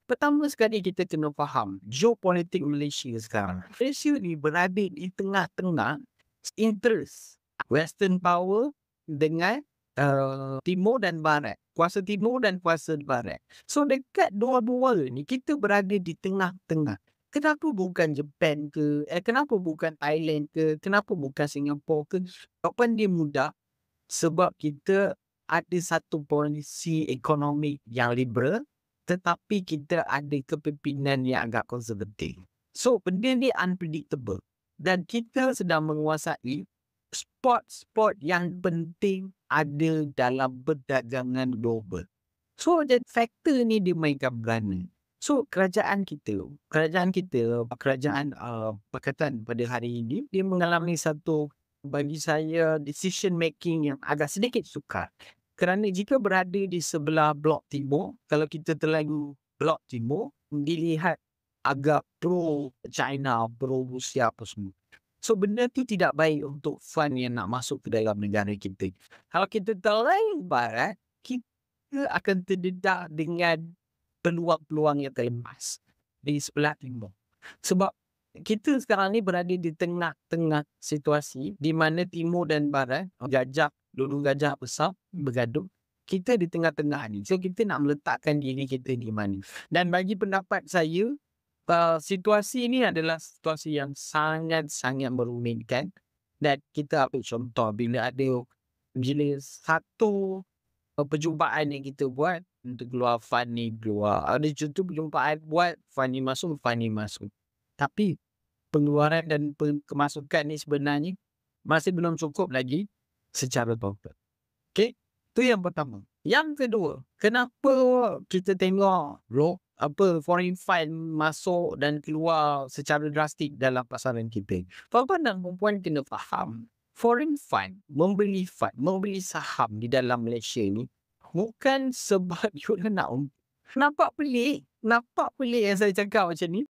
Pertama sekali kita kena faham geopolitik Malaysia sekarang. Malaysia ni berada di tengah-tengah interest Western power dengan timur dan barat. Kuasa timur dan kuasa barat. So dekat dua-dua ni kita berada di tengah-tengah. Kenapa bukan Japan ke? Kenapa bukan Thailand ke? Kenapa bukan Singapura ke? Jawapan dia mudah. Sebab kita ada satu polisi ekonomi yang liberal, tetapi kita ada kepimpinan yang agak konservatif. So, benda ni unpredictable. Dan kita sedang menguasai spot-spot yang penting ada dalam perdagangan global. So, jadi faktor ni dimainkan peranan. So, kerajaan Pakatan pada hari ini, dia mengalami satu, bagi saya, decision making yang agak sedikit sukar. Kerana jika berada di sebelah blok timur, kalau kita terlalu blok timur, dilihat agak pro China, pro Rusia apa semua. So, benda tu tidak baik untuk fund yang nak masuk ke dalam negara kita. Kalau kita terlalu barat, kita akan terdedah dengan peluang-peluang yang terlepas di sebelah timur. Sebab kita sekarang ni berada di tengah-tengah situasi di mana timur dan barat, dulu gajah besar bergaduh. Kita di tengah-tengah ni. So, kita nak meletakkan diri kita di mana. Dan bagi pendapat saya, situasi ini adalah situasi yang sangat-sangat merumitkan. Dan kita ambil contoh bila satu perjumpaan yang kita buat untuk keluar fund ni keluar. Ada contoh perjumpaan buat fund ni masuk. Tapi pengeluaran dan kemasukan ni sebenarnya masih belum cukup lagi secara total. Okay? Itu yang pertama. Yang kedua, kenapa kita tengok foreign fund masuk dan keluar secara drastik dalam pasaran kita? Tuan-tuan dan puan kena faham, foreign fund membeli saham di dalam Malaysia ni bukan sebab you nak. Nampak pelik yang saya cakap macam ni?